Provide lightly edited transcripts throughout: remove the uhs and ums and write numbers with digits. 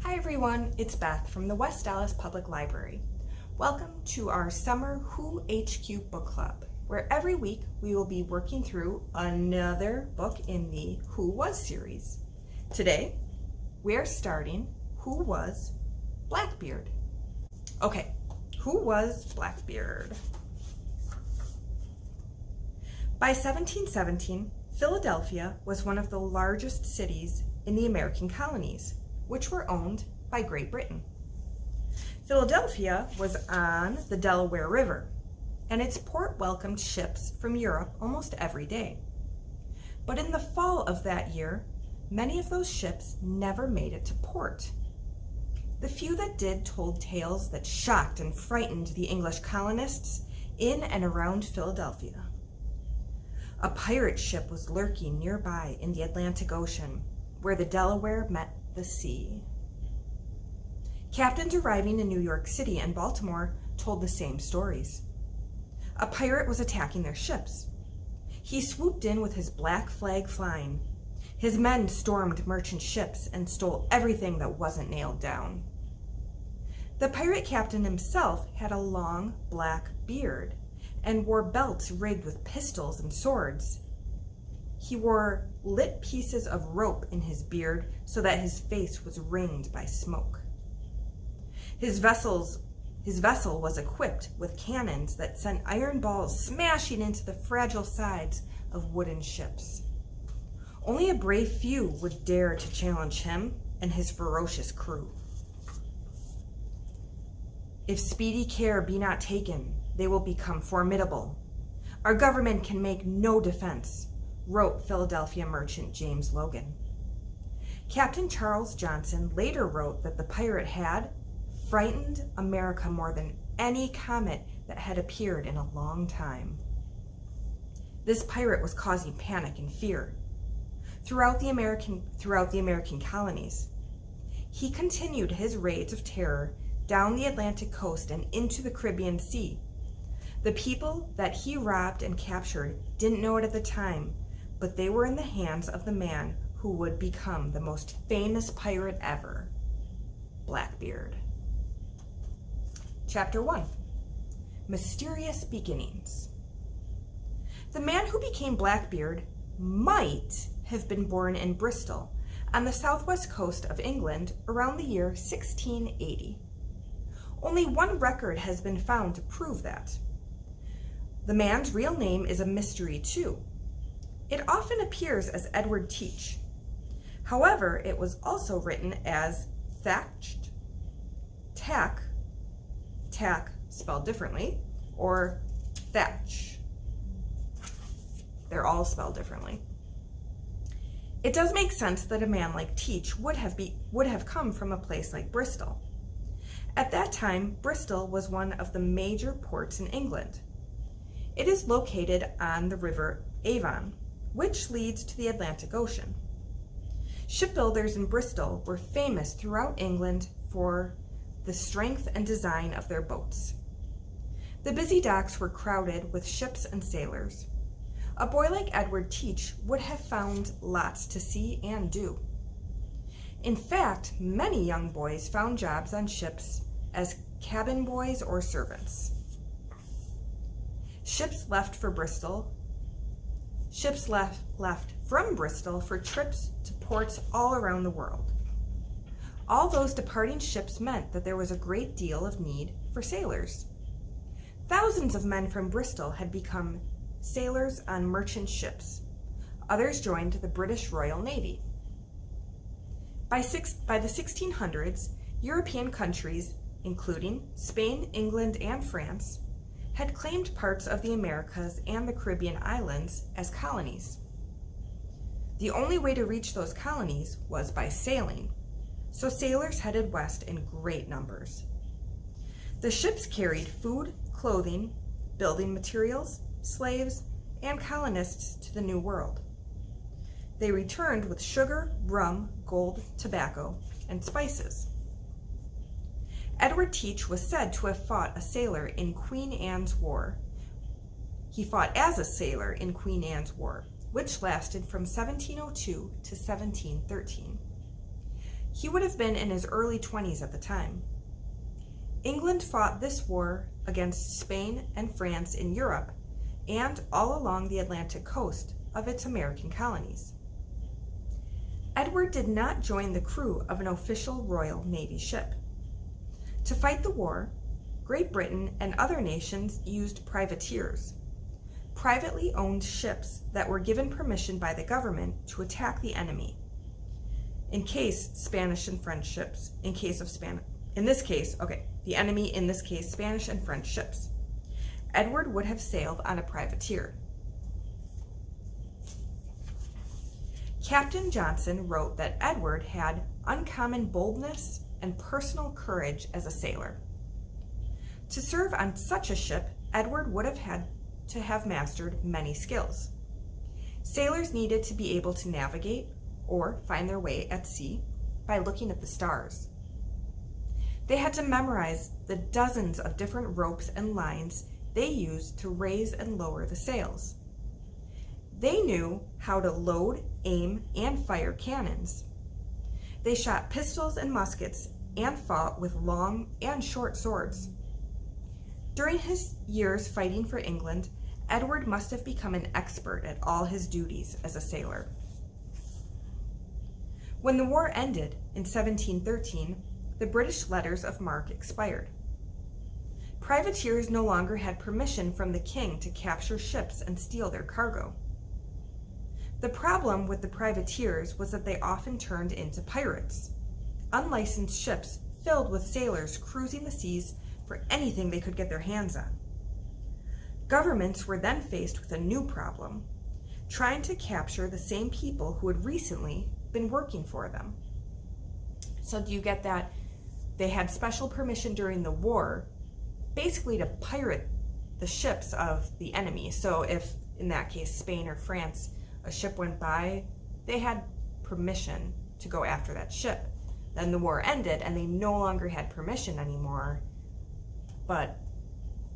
Hi everyone, it's Beth from the West Dallas Public Library. Welcome to our Summer Who HQ Book Club, where every week we will be working through another book in the Who Was series. Today, we're starting Who Was Blackbeard. Okay, who was Blackbeard? By 1717, Philadelphia was one of the largest cities in the American colonies, which were owned by Great Britain. Philadelphia was on the Delaware River, and its port welcomed ships from Europe almost every day. But in the fall of that year, many of those ships never made it to port. The few that did told tales that shocked and frightened the English colonists in and around Philadelphia. A pirate ship was lurking nearby in the Atlantic Ocean, where the Delaware met the sea. Captains arriving in New York City and Baltimore told the same stories. A pirate was attacking their ships. He swooped in with his black flag flying. His men stormed merchant ships and stole everything that wasn't nailed down. The pirate captain himself had a long black beard and wore belts rigged with pistols and swords. He wore lit pieces of rope in his beard so that his face was ringed by smoke. His vessel was equipped with cannons that sent iron balls smashing into the fragile sides of wooden ships. Only a brave few would dare to challenge him and his ferocious crew. If speedy care be not taken, they will become formidable. Our government can make no defense, wrote Philadelphia merchant James Logan. Captain Charles Johnson later wrote that the pirate had frightened America more than any comet that had appeared in a long time. This pirate was causing panic and fear throughout the American colonies. He continued his raids of terror down the Atlantic coast and into the Caribbean Sea. The people that he robbed and captured didn't know it at the time, but they were in the hands of the man who would become the most famous pirate ever, Blackbeard. Chapter 1, Mysterious Beginnings. The man who became Blackbeard might have been born in Bristol on the southwest coast of England around the year 1680. Only one record has been found to prove that. The man's real name is a mystery too. It often appears as Edward Teach. However, it was also written as Thatched, Tack spelled differently, or Thatch. They're all spelled differently. It does make sense that a man like Teach would have come from a place like Bristol. At that time, Bristol was one of the major ports in England. It is located on the river Avon, which leads to the Atlantic Ocean. Shipbuilders in Bristol were famous throughout England for the strength and design of their boats. The busy docks were crowded with ships and sailors. A boy like Edward Teach would have found lots to see and do. In fact, many young boys found jobs on ships as cabin boys or servants. Ships left from Bristol for trips to ports all around the world. All those departing ships meant that there was a great deal of need for sailors. Thousands of men from Bristol had become sailors on merchant ships. Others joined the British Royal Navy. By the 1600s, European countries, including Spain, England, and France, had claimed parts of the Americas and the Caribbean islands as colonies. The only way to reach those colonies was by sailing, so sailors headed west in great numbers. The ships carried food, clothing, building materials, slaves, and colonists to the New World. They returned with sugar, rum, gold, tobacco, and spices. Edward Teach was said to have fought a sailor in Queen Anne's War. He fought as a sailor in Queen Anne's War, which lasted from 1702 to 1713. He would have been in his early 20s at the time. England fought this war against Spain and France in Europe and all along the Atlantic coast of its American colonies. Edward did not join the crew of an official Royal Navy ship. To fight the war, Great Britain and other nations used privateers, privately owned ships that were given permission by the government to attack the enemy. In case Spanish and French ships, the enemy in this case, Spanish and French ships. Edward would have sailed on a privateer. Captain Johnson wrote that Edward had uncommon boldness and personal courage as a sailor. To serve on such a ship, Edward would have had to have mastered many skills. Sailors needed to be able to navigate or find their way at sea by looking at the stars. They had to memorize the dozens of different ropes and lines they used to raise and lower the sails. They knew how to load, aim, and fire cannons. They shot pistols and muskets and fought with long and short swords. During his years fighting for England, Edward must have become an expert at all his duties as a sailor. When the war ended in 1713, the British letters of marque expired. Privateers no longer had permission from the king to capture ships and steal their cargo. The problem with the privateers was that they often turned into pirates, unlicensed ships filled with sailors cruising the seas for anything they could get their hands on. Governments were then faced with a new problem, trying to capture the same people who had recently been working for them. So do you get that? They had special permission during the war, basically to pirate the ships of the enemy. So if, in that case, Spain or France, a ship went by, they had permission to go after that ship. Then the war ended and they no longer had permission anymore, but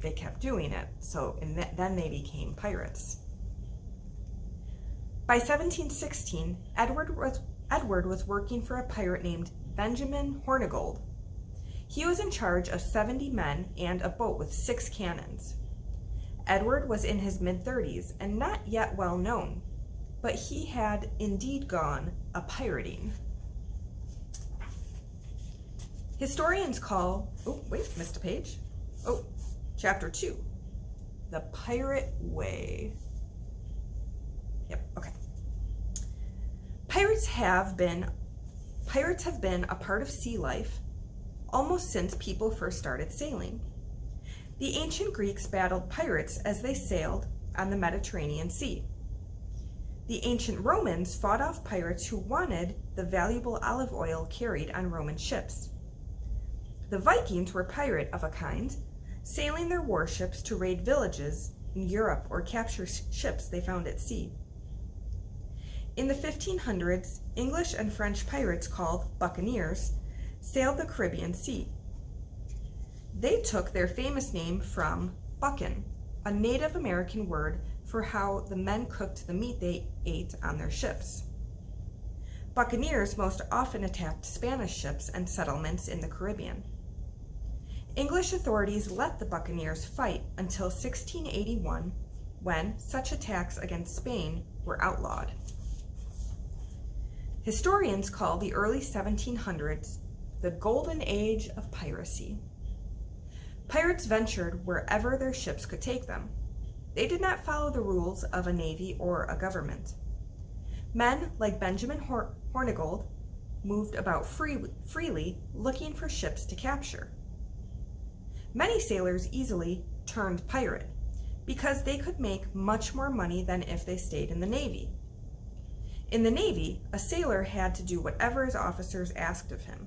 they kept doing it. So then they became pirates. By 1716, Edward was working for a pirate named Benjamin Hornigold. He was in charge of 70 men and a boat with 6 cannons. Edward was in his mid-30s and not yet well known, but he had indeed gone a-pirating. Historians call, missed a page. Chapter 2, the Pirate Way. Okay. Pirates have been a part of sea life almost since people first started sailing. The ancient Greeks battled pirates as they sailed on the Mediterranean Sea. The ancient Romans fought off pirates who wanted the valuable olive oil carried on Roman ships. The Vikings were pirate of a kind, sailing their warships to raid villages in Europe or capture ships they found at sea. In the 1500s, English and French pirates called buccaneers sailed the Caribbean Sea. They took their famous name from buccan, a Native American word for how the men cooked the meat they ate on their ships. Buccaneers most often attacked Spanish ships and settlements in the Caribbean. English authorities let the buccaneers fight until 1681, when such attacks against Spain were outlawed. Historians call the early 1700s the golden age of piracy. Pirates ventured wherever their ships could take them. They did not follow the rules of a navy or a government. Men like Benjamin Hornigold moved about freely looking for ships to capture. Many sailors easily turned pirate because they could make much more money than if they stayed in the Navy. In the Navy, a sailor had to do whatever his officers asked of him.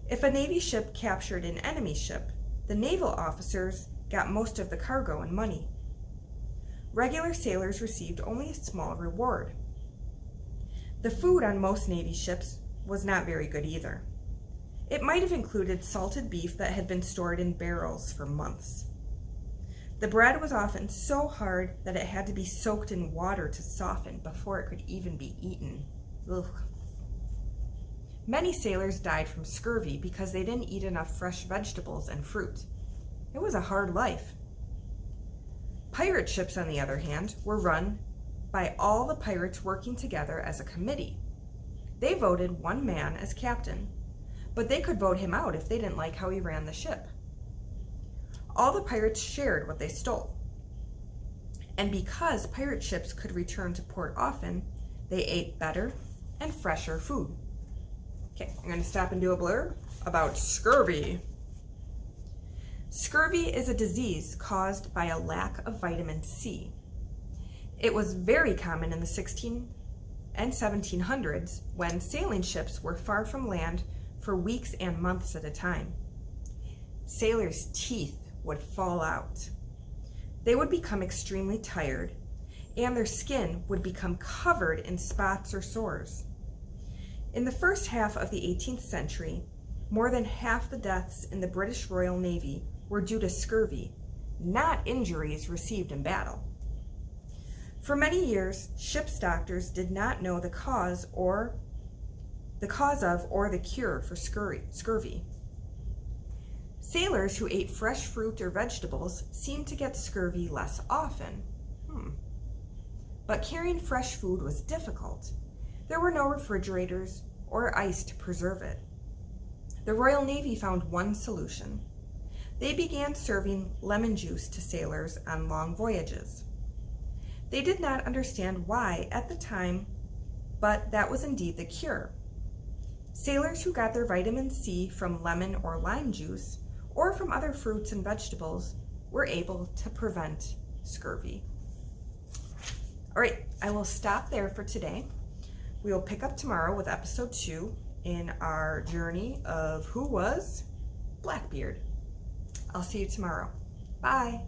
If a Navy ship captured an enemy ship, the naval officers got most of the cargo and money. Regular sailors received only a small reward. The food on most Navy ships was not very good either. It might have included salted beef that had been stored in barrels for months. The bread was often so hard that it had to be soaked in water to soften before it could even be eaten. Ugh. Many sailors died from scurvy because they didn't eat enough fresh vegetables and fruit. It was a hard life. Pirate ships, on the other hand, were run by all the pirates working together as a committee. They voted one man as captain, but they could vote him out if they didn't like how he ran the ship. All the pirates shared what they stole. And because pirate ships could return to port often, they ate better and fresher food. Okay, I'm going to stop and do a blurb about scurvy. Scurvy is a disease caused by a lack of vitamin C. It was very common in the 1600s and 1700s when sailing ships were far from land for weeks and months at a time. Sailors' teeth would fall out. They would become extremely tired, and their skin would become covered in spots or sores. In the first half of the 18th century, more than half the deaths in the British Royal Navy were due to scurvy, not injuries received in battle. For many years, ship's doctors did not know the cause of or the cure for scurvy. Sailors who ate fresh fruit or vegetables seemed to get scurvy less often. But carrying fresh food was difficult. There were no refrigerators or ice to preserve it. The Royal Navy found one solution. They began serving lemon juice to sailors on long voyages. They did not understand why at the time, but that was indeed the cure. Sailors who got their vitamin C from lemon or lime juice or from other fruits and vegetables were able to prevent scurvy. All right, I will stop there for today. We will pick up tomorrow with episode 2 in our journey of who was Blackbeard. I'll see you tomorrow. Bye.